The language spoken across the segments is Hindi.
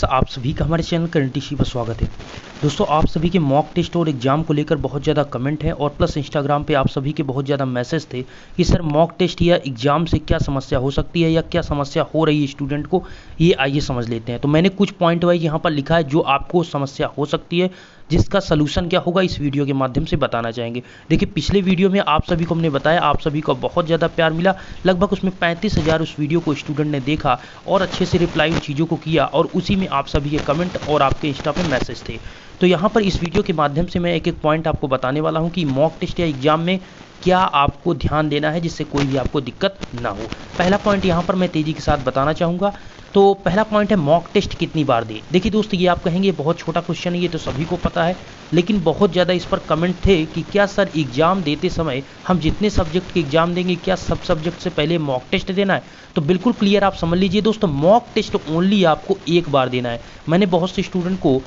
आप सभी का हमारे चैनल करंट टीसी पर स्वागत है। दोस्तों, आप सभी के मॉक टेस्ट और एग्जाम को लेकर बहुत ज़्यादा कमेंट है और प्लस इंस्टाग्राम पे आप सभी के बहुत ज़्यादा मैसेज थे कि सर मॉक टेस्ट या एग्जाम से क्या समस्या हो सकती है या क्या समस्या हो रही है स्टूडेंट को, ये आइए समझ लेते हैं। तो मैंने कुछ पॉइंट वाइज यहाँ पर लिखा है जो आपको समस्या हो सकती है, जिसका सलूशन क्या होगा इस वीडियो के माध्यम से बताना चाहेंगे। देखिए, पिछले वीडियो में आप सभी को हमने बताया, आप सभी को बहुत ज़्यादा प्यार मिला, लगभग उसमें 35,000 उस वीडियो को स्टूडेंट ने देखा और अच्छे से रिप्लाई उन चीज़ों को किया और उसी में आप सभी के कमेंट और आपके इंस्टा पे मैसेज थे। तो यहाँ पर इस वीडियो के माध्यम से मैं एक एक पॉइंट आपको बताने वाला हूँ कि मॉक टेस्ट या एग्जाम में क्या आपको ध्यान देना है जिससे कोई भी आपको दिक्कत ना हो। पहला पॉइंट यहाँ पर मैं तेज़ी के साथ बताना चाहूँगा। तो पहला पॉइंट है मॉक टेस्ट कितनी बार दें। देखिए दोस्तों, ये आप कहेंगे बहुत छोटा क्वेश्चन है, ये तो सभी को पता है, लेकिन बहुत ज़्यादा इस पर कमेंट थे कि क्या सर एग्ज़ाम देते समय हम जितने सब्जेक्ट के एग्ज़ाम देंगे क्या सब सब्जेक्ट से पहले मॉक टेस्ट देना है। तो बिल्कुल क्लियर आप समझ लीजिए दोस्तों, मॉक टेस्ट ओनली आपको एक बार देना है। मैंने बहुत से स्टूडेंट को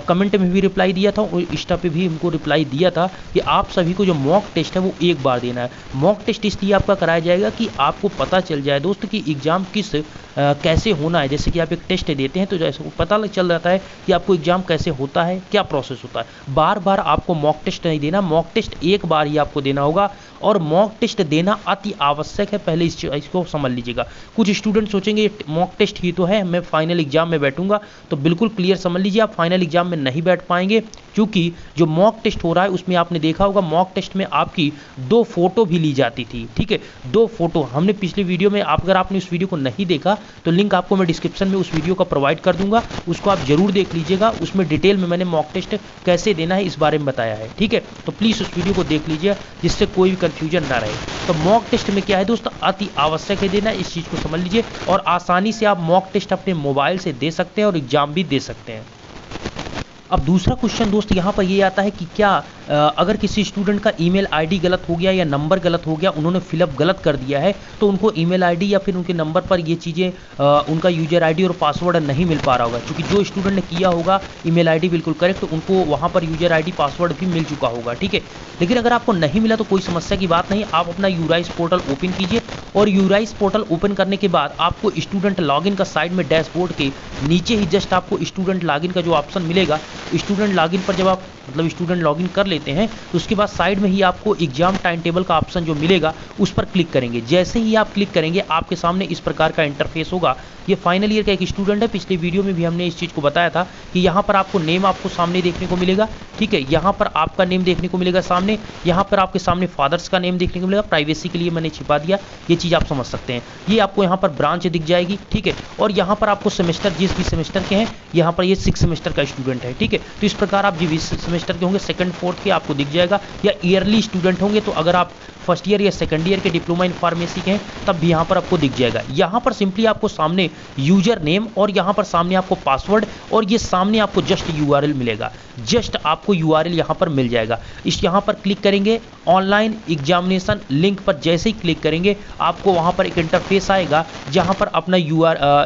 कमेंट में भी रिप्लाई दिया था और इंस्टा पे भी उनको रिप्लाई दिया था कि आप सभी को जो मॉक टेस्ट है वो एक बार देना है। मॉक टेस्ट इसलिए आपका कराया जाएगा कि आपको पता चल जाए दोस्तों कि एग्ज़ाम किस कैसे होना है। जैसे कि आप एक टेस्ट देते हैं तो जैसे पता चल जाता है कि आपको एग्ज़ाम कैसे होता है, क्या प्रोसेस होता है। बार बार आपको मॉक टेस्ट नहीं देना, मॉक टेस्ट एक बार ही आपको देना होगा और मॉक टेस्ट देना अति आवश्यक है। पहले इसको समझ लीजिएगा। कुछ स्टूडेंट सोचेंगे मॉक टेस्ट ही तो है, मैं फाइनल एग्जाम में बैठूंगा, तो बिल्कुल क्लियर समझ लीजिए आप फाइनल एग्जाम में नहीं बैठ पाएंगे, क्योंकि जो मॉक टेस्ट हो रहा है उसमें आपने देखा होगा मॉक टेस्ट में आपकी 2 फोटो भी ली जाती थी। ठीक है, 2 फोटो हमने पिछले वीडियो में, अगर आपने उस वीडियो को नहीं देखा तो लिंक आपको मैं डिस्क्रिप्शन में उस वीडियो का प्रोवाइड कर दूंगा, उसको आप जरूर देख लीजिएगा। उसमें डिटेल में मैंने मॉक टेस्ट कैसे देना है इस बारे में बताया है। ठीक है, तो प्लीज़ उस वीडियो को देख लीजिए जिससे कोई भी कंफ्यूजन ना रहे। तो मॉक टेस्ट में क्या है दोस्तों, अति आवश्यक है देना, इस चीज़ को समझ लीजिए और आसानी से आप मॉक टेस्ट अपने मोबाइल से दे सकते हैं और एग्जाम भी दे सकते हैं। अब दूसरा क्वेश्चन दोस्त यहाँ पर ये आता है कि क्या अगर किसी स्टूडेंट का ईमेल आईडी गलत हो गया या नंबर गलत हो गया, उन्होंने फिलअप गलत कर दिया है, तो उनको ईमेल आईडी या फिर उनके नंबर पर ये चीज़ें उनका यूजर आईडी और पासवर्ड नहीं मिल पा रहा होगा। क्योंकि जो स्टूडेंट ने किया होगा ईमेल आईडी बिल्कुल करेक्ट, तो उनको वहाँ पर यूजर आईडी पासवर्ड भी मिल चुका होगा। ठीक है, लेकिन अगर आपको नहीं मिला तो कोई समस्या की बात नहीं, आप अपना यूराइस पोर्टल ओपन कीजिए और यूराइस पोर्टल ओपन करने के बाद आपको स्टूडेंट लॉगिन का साइड में डैशबोर्ड के नीचे ही जस्ट आपको स्टूडेंट लॉगिन का जो ऑप्शन मिलेगा, स्टूडेंट लॉगिन पर जब आप स्टूडेंट लॉगिन कर लेते हैं तो उसके बाद साइड में ही आपको एग्जाम टाइम टेबल का ऑप्शन जो मिलेगा उस पर क्लिक करेंगे। जैसे ही आप क्लिक करेंगे आपके सामने इस प्रकार का इंटरफेस होगा। ये फाइनल ईयर का एक स्टूडेंट है, पिछले वीडियो में भी हमने इस चीज़ को बताया था कि यहाँ पर आपको नेम आपको सामने देखने को मिलेगा। ठीक है, यहाँ पर आपका नेम देखने को मिलेगा सामने, यहाँ पर आपके सामने फादर्स का नेम देखने को मिलेगा। प्राइवेसी के लिए मैंने छिपा दिया, ये चीज़ आप समझ सकते हैं। ये आपको यहाँ पर ब्रांच दिख जाएगी। ठीक है, और यहाँ पर आपको सेमेस्टर, जिस भी सेमेस्टर के हैं, यहाँ पर ये 6 सेमेस्टर का स्टूडेंट है। ठीक है, तो इस प्रकार आप जिस सेमेस्टर के होंगे, सेकंड फोर्थ के, आपको दिख जाएगा। या ईयरली स्टूडेंट होंगे तो अगर आप फर्स्ट ईयर या सेकंड ईयर के डिप्लोमा इन फार्मेसी के हैं तब भी यहाँ पर आपको दिख जाएगा। यहाँ पर सिंपली आपको सामने यूजर नेम और यहाँ पर सामने आपको पासवर्ड और ये सामने आपको जस्ट यूआरएल मिलेगा। जस्ट आपको यूआरएल यहाँ पर मिल जाएगा। इस यहाँ पर क्लिक करेंगे, ऑनलाइन एग्जामिनेशन लिंक पर जैसे ही क्लिक करेंगे आपको वहाँ पर एक इंटरफेस आएगा जहाँ पर अपना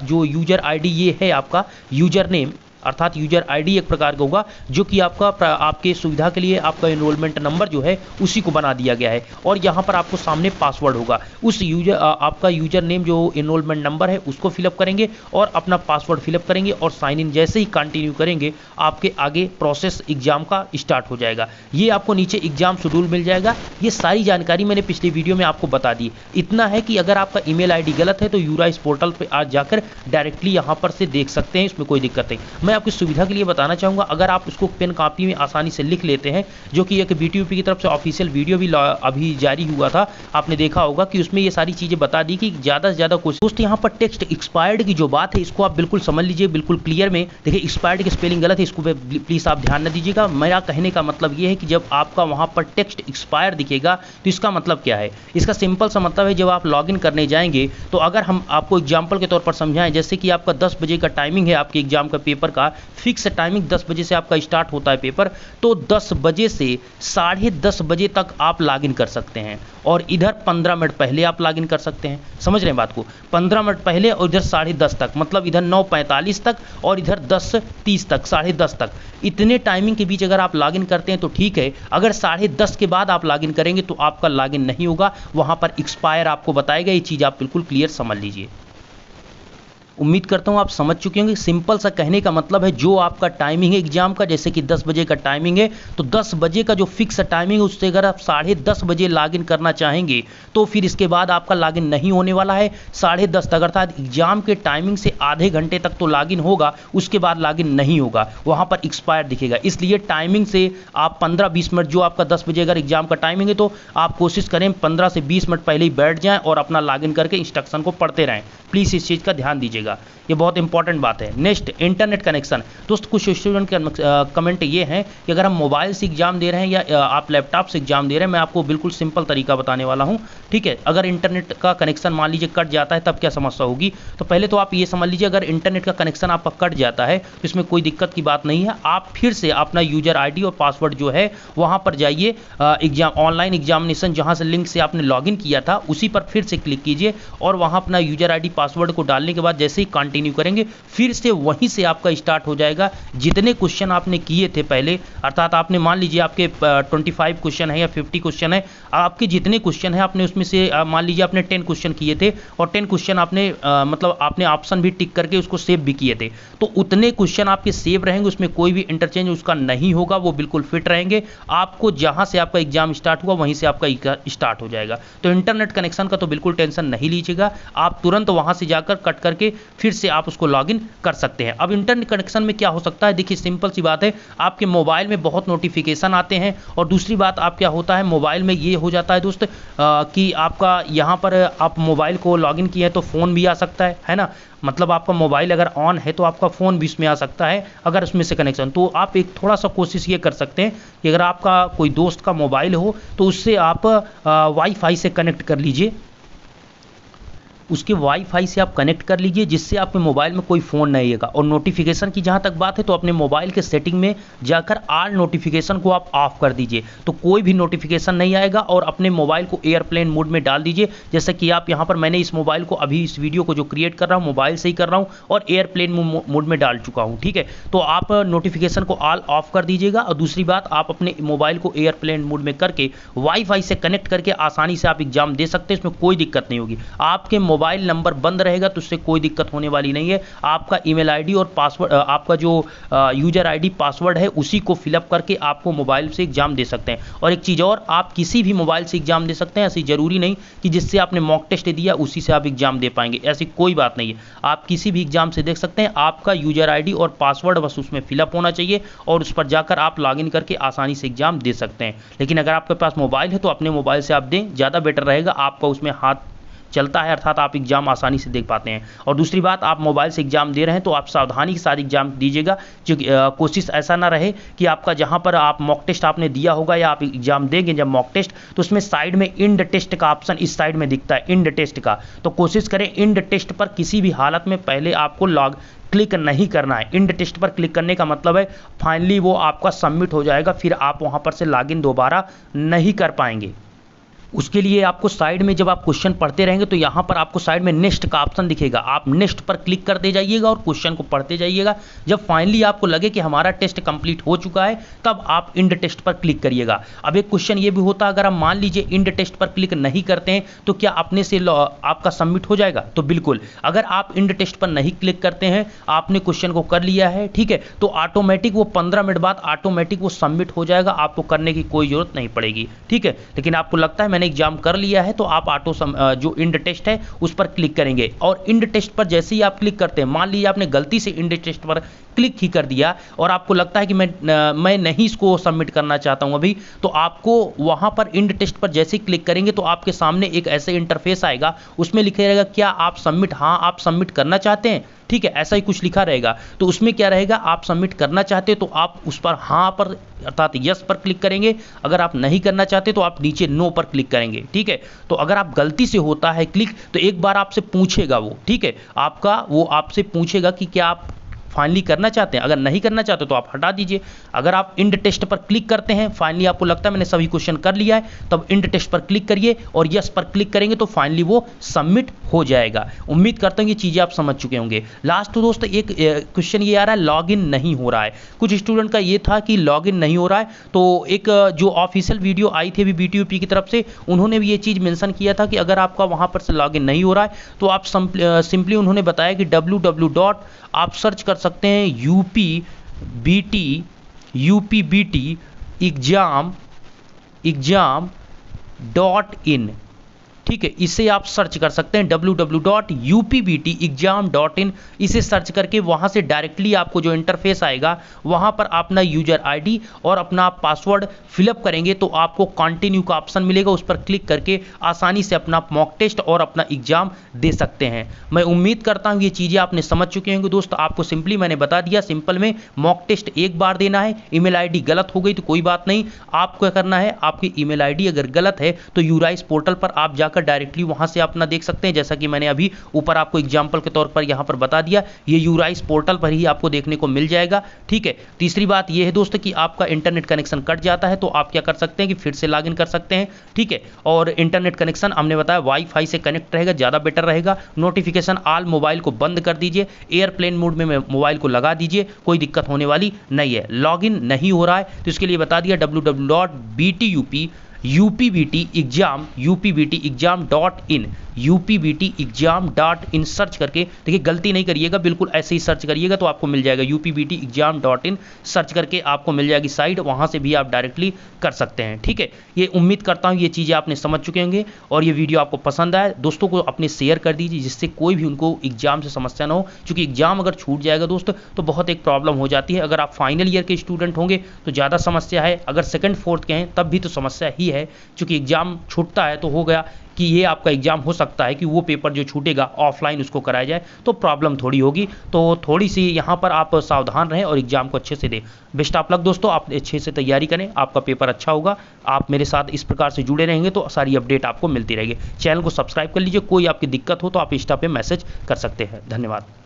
जो यूजर आईडी ये है आपका यूजर नेम, अर्थात यूजर आईडी एक प्रकार का होगा जो कि आपके सुविधा के लिए आपका एनरोलमेंट नंबर जो है उसी को बना दिया गया है। और यहाँ पर आपको सामने पासवर्ड होगा, उस आपका यूजर नेम जो एनरोलमेंट नंबर है उसको फिलअप करेंगे और अपना पासवर्ड फिलअप करेंगे और साइन इन जैसे ही कंटिन्यू करेंगे आपके आगे प्रोसेस एग्जाम का स्टार्ट हो जाएगा। ये आपको नीचे एग्जाम शेड्यूल मिल जाएगा। ये सारी जानकारी मैंने पिछले वीडियो में आपको बता दी। इतना है कि अगर आपका ईमेल आईडी गलत है तो यूराइस पोर्टल पर आज जाकर डायरेक्टली यहाँ पर से देख सकते हैं, इसमें कोई दिक्कत नहीं। मैं आपकी सुविधा के लिए बताना चाहूंगा, अगर आप उसको पेन कॉपी में आसानी से लिख लेते हैं, जो कि एक बीटीयूपी की तरफ से ऑफिशियल वीडियो भी अभी जारी हुआ था, आपने देखा होगा कि उसमें ये सारी चीजें बता दी कि ज्यादा से ज्यादा कोशिश। दोस्तों, यहाँ पर टेक्स्ट एक्सपायर्ड की जो बात है इसको आप बिल्कुल समझ लीजिए, बिल्कुल क्लियर में। देखिए, एक्सपायर्ड की स्पेलिंग गलत है, इसको प्लीज आप ध्यान न दीजिएगा। मेरा कहने का मतलब ये है कि जब आपका वहां पर टेक्स्ट एक्सपायर दिखेगा तो इसका मतलब क्या है। इसका सिंपल सा मतलब है, जब आप लॉगिन करने जाएंगे तो अगर हम आपको एग्जाम्पल के तौर पर समझाएं, जैसे कि आपका 10 बजे का टाइमिंग है आपके एग्जाम का पेपर का, फिक्स टाइमिंग 10 बजे से आपका स्टार्ट होता है पेपर, तो 10 बजे से 10:30 बजे तक आप लॉगिन कर सकते हैं और इधर 15 मिनट पहले आप लॉगिन कर सकते हैं। समझ रहे हैं बात को, 15 मिनट पहले और इधर 10:30 तक, मतलब इधर 9:45 तक और इधर 10:30 तक, 10:30 तक, इतने टाइमिंग के बीच अगर आप लॉगिन करते हैं तो ठीक है। अगर 10:30 के बाद आप लॉगिन करेंगे तो आपका लॉगिन नहीं होगा, वहां पर एक्सपायर आपको बताएगा। ये चीज आप बिल्कुल क्लियर समझ लीजिए। उम्मीद करता हूँ आप समझ चुके होंगे। सिंपल सा कहने का मतलब है जो आपका टाइमिंग है एग्जाम का, जैसे कि 10 बजे का टाइमिंग है तो 10 बजे का जो फिक्स टाइमिंग है उससे अगर आप 10:30 बजे लॉगिन करना चाहेंगे तो फिर इसके बाद आपका लॉगिन नहीं होने वाला है। 10:30 तक अर्थात एग्जाम के टाइमिंग से आधे घंटे तक तो लॉगिन होगा, उसके बाद लॉगिन नहीं होगा, वहाँ पर एक्सपायर दिखेगा। इसलिए टाइमिंग से आप 15-20 मिनट, जो आपका 10 बजे अगर एग्जाम का टाइमिंग है तो आप कोशिश करें 15 से 20 मिनट पहले ही बैठ जाएं और अपना लॉगिन करके इंस्ट्रक्शन को पढ़ते रहें। प्लीज़ इस चीज़ का ध्यान दीजिएगा, ये बहुत इंपॉर्टेंट बात है। Next, internet connection. दोस्त कुछ स्टूडेंट के कमेंट ये हैं कि अगर हम मोबाइल से एग्जाम दे रहे हैं या आप लैपटॉप से एग्जाम दे रहे हैं, मैं आपको बिल्कुल सिंपल तरीका बताने वाला हूँ, ठीक है। अगर इंटरनेट का कनेक्शन मान लीजिए कट जाता है तब क्या समस्या होगी, तो पहले तो आप ये समझ लीजिए अगर इंटरनेट का कनेक्शन आपका कट जाता है तो इसमें कोई दिक्कत की बात नहीं है। आप फिर से अपना यूजर आईडी और पासवर्ड जो है वहाँ पर जाइए, एग्जाम ऑनलाइन एग्जामिनेशन जहाँ से लिंक से आपने लॉगिन किया था उसी पर फिर से क्लिक कीजिए और वहाँ अपना यूजर आईडी पासवर्ड को डालने के बाद जैसे ही कंटिन्यू करेंगे फिर से वहीं से आपका स्टार्ट हो जाएगा। जितने क्वेश्चन आपने किए थे पहले, अर्थात आपने मान लीजिए आपके 25 क्वेश्चन है या 50 क्वेश्चन है, आपके जितने क्वेश्चन है आपने उसमें से मान लीजिए आपने 10 क्वेश्चन किए थे और 10 क्वेश्चन आपने मतलब आपने ऑप्शन भी टिक करके उसको सेव भी किए थे, तो उतने क्वेश्चन आपके सेव रहेंगे, उसमें कोई भी इंटरचेंज उसका नहीं होगा, वो बिल्कुल फिट रहेंगे। आपको जहां से आपका एग्जाम स्टार्ट हुआ वहीं से आपका स्टार्ट हो जाएगा। तो इंटरनेट कनेक्शन का तो बिल्कुल टेंशन नहीं लीजिएगा, आप तुरंत वहां से जाकर कट करके फिर से आप उसको लॉगिन कर सकते हैं। अब इंटरनेट कनेक्शन में क्या हो सकता है, देखिए सिंपल सी बात है, आपके मोबाइल में बहुत नोटिफिकेशन आते हैं और दूसरी बात आप क्या होता है मोबाइल में ये हो जाता है दोस्त कि आपका यहाँ पर आप मोबाइल को लॉगिन किए हैं तो फ़ोन भी आ सकता है ना, मतलब आपका मोबाइल अगर ऑन है तो आपका फ़ोन भी इसमें आ सकता है अगर उसमें से कनेक्शन। तो आप एक थोड़ा सा कोशिश ये कर सकते हैं कि अगर आपका कोई दोस्त का मोबाइल हो तो उससे आप वाईफाई से कनेक्ट कर लीजिए, उसके वाईफाई से आप कनेक्ट कर लीजिए जिससे आपके मोबाइल में कोई फ़ोन नहीं आएगा। और नोटिफिकेशन की जहाँ तक बात है तो अपने मोबाइल के सेटिंग में जाकर ऑल नोटिफिकेशन को आप ऑफ कर दीजिए, तो कोई भी नोटिफिकेशन नहीं आएगा और अपने मोबाइल को एयरप्लेन मोड में डाल दीजिए। जैसे कि आप यहाँ पर मैंने इस मोबाइल को अभी इस वीडियो को जो क्रिएट कर रहा हूँ मोबाइल से ही कर रहा हूँ और एयरप्लेन मोड में डाल चुका हूँ, ठीक है। तो आप नोटिफिकेशन को ऑल ऑफ कर दीजिएगा और दूसरी बात आप अपने मोबाइल को एयरप्लेन मोड में करके वाईफाई से कनेक्ट करके आसानी से आप एग्जाम दे सकते हैं, इसमें कोई दिक्कत नहीं होगी। आपके मोबाइल नंबर बंद रहेगा तो उससे कोई दिक्कत होने वाली नहीं है। आपका ईमेल आईडी और पासवर्ड, आपका जो यूजर आईडी पासवर्ड है उसी को फिलअप करके आपको मोबाइल से एग्जाम दे सकते हैं। और एक चीज़ और, आप किसी भी मोबाइल से एग्जाम दे सकते हैं, ऐसी जरूरी नहीं कि जिससे आपने मॉक टेस्ट दिया उसी से आप एग्जाम दे पाएंगे, ऐसी कोई बात नहीं है। आप किसी भी एग्जाम से देख सकते हैं, आपका यूजर आईडी और पासवर्ड बस उसमें फिलअप होना चाहिए और उस पर जाकर आप लॉगिन करके आसानी से एग्जाम दे सकते हैं। लेकिन अगर आपके पास मोबाइल है तो अपने मोबाइल से आप दें, ज़्यादा बेटर रहेगा, आपका उसमें हाथ चलता है, अर्थात आप एग्जाम आसानी से देख पाते हैं। और दूसरी बात, आप मोबाइल से एग्जाम दे रहे हैं तो आप सावधानी के साथ एग्जाम दीजिएगा, क्योंकि कोशिश ऐसा ना रहे कि आपका जहां पर आप मॉक टेस्ट आपने दिया होगा या आप एग्जाम देंगे जब मॉक टेस्ट तो उसमें साइड में इंड टेस्ट का ऑप्शन इस साइड में दिखता है, इंड टेस्ट का, तो कोशिश करें इंड टेस्ट पर किसी भी हालत में पहले आपको क्लिक नहीं करना है। इंड टेस्ट पर क्लिक करने का मतलब है फाइनली वो आपका सबमिट हो जाएगा, फिर आप वहां पर से लॉगिन दोबारा नहीं कर पाएंगे। उसके लिए आपको साइड में जब आप क्वेश्चन पढ़ते रहेंगे तो यहाँ पर आपको साइड में नेक्स्ट का ऑप्शन दिखेगा, आप नेक्स्ट पर क्लिक करते जाइएगा और क्वेश्चन को पढ़ते जाइएगा। जब फाइनली आपको लगे कि हमारा टेस्ट कंप्लीट हो चुका है तब आप इंड टेस्ट पर क्लिक करिएगा। अब एक क्वेश्चन ये भी होता है, अगर आप मान लीजिए इंड टेस्ट पर क्लिक नहीं करते हैं तो क्या अपने से आपका सबमिट हो जाएगा? तो बिल्कुल, अगर आप इंड टेस्ट पर नहीं क्लिक करते हैं, आपने क्वेश्चन को कर लिया है, ठीक है, तो ऑटोमेटिक वो 15 मिनट बाद ऑटोमेटिक वो सबमिट हो जाएगा, आपको करने की कोई जरूरत नहीं पड़ेगी, ठीक है। लेकिन आपको लगता है एग्जाम कर लिया है तो आप जो इंड टेस्ट है उस पर क्लिक करेंगे और इंड टेस्ट पर जैसे ही आप क्लिक करते हैं, मान लीजिए आपने गलती से इंड टेस्ट पर क्लिक ही कर दिया और आपको लगता है कि मैं नहीं इसको सबमिट करना चाहता हूं अभी, तो आपको वहां पर इंड टेस्ट पर जैसे ही क्लिक करेंगे तो आपके सामने एक ऐसे इंटरफेस आएगा, उसमें लिखा रहेगा क्या आप सबमिट, हाँ आप सबमिट करना चाहते हैं, ठीक है, ऐसा ही कुछ लिखा रहेगा। तो उसमें क्या रहेगा, आप सबमिट करना चाहते तो आप उस पर हाँ पर अर्थात यस पर क्लिक करेंगे, अगर आप नहीं करना चाहते तो आप नीचे नो पर क्लिक करेंगे, ठीक है। तो अगर आप गलती से होता है क्लिक तो एक बार आपसे पूछेगा वो, ठीक है, वो आपसे पूछेगा कि क्या आप फाइनली करना चाहते हैं? अगर नहीं करना चाहते तो आप हटा दीजिए। अगर आप इंड टेस्ट पर क्लिक करते हैं, फाइनली आपको लगता है मैंने सभी क्वेश्चन कर लिया है, तब इंड टेस्ट पर क्लिक करिए और यस पर क्लिक करेंगे तो फाइनली वो सबमिट हो जाएगा। उम्मीद करता हूं ये चीज़ें आप समझ चुके होंगे। लास्ट तो दोस्तों एक क्वेश्चन ये आ रहा है, लॉगिन नहीं हो रहा है। कुछ स्टूडेंट का ये था कि लॉगिन नहीं हो रहा है, तो एक जो ऑफिशियल वीडियो आई थी अभी BTUP की तरफ से, उन्होंने भी ये चीज़ मेंशन किया था कि अगर आपका वहाँ पर से लॉगिन नहीं हो रहा है तो आप सिंपली उन्होंने बताया कि www. आप सर्च कर सकते हैं UPBT exam.in, ठीक है, इसे आप सर्च कर सकते हैं www.upbtexam.in। इसे सर्च करके वहाँ से डायरेक्टली आपको जो इंटरफेस आएगा वहाँ पर अपना यूजर ID और अपना पासवर्ड फिलअप करेंगे तो आपको कंटिन्यू का ऑप्शन मिलेगा, उस पर क्लिक करके आसानी से अपना मॉक टेस्ट और अपना एग्जाम दे सकते हैं। मैं उम्मीद करता हूँ ये चीज़ें आपने समझ चुके होंगे दोस्त। आपको सिंपली मैंने बता दिया, सिंपल में मॉक टेस्ट एक बार देना है। ईमेल ID गलत हो गई तो कोई बात नहीं, आपको क्या करना है, आपकी ईमेल ID अगर गलत है तो यूराइस पोर्टल पर आप जाकर डायरेक्टली वहां से अपना देख सकते हैं, जैसा कि मैंने अभी ऊपर आपको एग्जांपल के तौर पर यहां पर बता दिया। ये यूराइस पोर्टल पर ही आपको देखने को मिल जाएगा, ठीक है। तीसरी बात ये है दोस्तों कि आपका इंटरनेट कनेक्शन कट जाता है तो आप क्या कर सकते हैं कि फिर से लॉगिन कर सकते हैं, ठीक है। और इंटरनेट कनेक्शन हमने बताया वाईफाई से कनेक्ट रहेगा, ज़्यादा बेटर रहेगा। नोटिफिकेशन ऑल मोबाइल को बंद कर दीजिए, एयरप्लेन मोड में मोबाइल को लगा दीजिए, कोई दिक्कत होने वाली नहीं है। लॉगिन नहीं हो रहा है तो इसके लिए बता दिया www.upbtexam.in सर्च करके देखिए, गलती नहीं करिएगा, बिल्कुल ऐसे ही सर्च करिएगा तो आपको मिल जाएगा। upbtexam.in सर्च करके आपको मिल जाएगी साइट, वहां से भी आप डायरेक्टली कर सकते हैं, ठीक है। ये उम्मीद करता हूं ये चीज़ें आपने समझ चुके होंगे और ये वीडियो आपको पसंद आए। दोस्तों को अपने शेयर कर दीजिए जिससे कोई भी उनको एग्जाम से समस्या ना हो, क्योंकि एग्जाम अगर छूट जाएगा दोस्तों तो बहुत एक प्रॉब्लम हो जाती है। अगर आप फाइनल ईयर के स्टूडेंट होंगे तो ज़्यादा समस्या है, अगर सेकंड फोर्थ के हैं तब भी तो समस्या ही है, क्योंकि एग्जाम छूटता है तो हो गया कि ये आपका एग्जाम हो सकता है कि वो पेपर जो छूटेगा ऑफलाइन उसको कराया जाए तो प्रॉब्लम थोड़ी होगी। तो थोड़ी सी यहाँ पर आप सावधान रहें और एग्जाम को अच्छे से दें। बेस्ट ऑफ लक दोस्तों, आप अच्छे से तैयारी करें, आपका पेपर अच्छा होगा। आप मेरे साथ इस प्रकार से जुड़े रहेंगे तो सारी अपडेट आपको मिलती रहेगी। चैनल को सब्सक्राइब कर लीजिए, कोई आपकी दिक्कत हो तो आप इंस्टा पे मैसेज कर सकते हैं। धन्यवाद।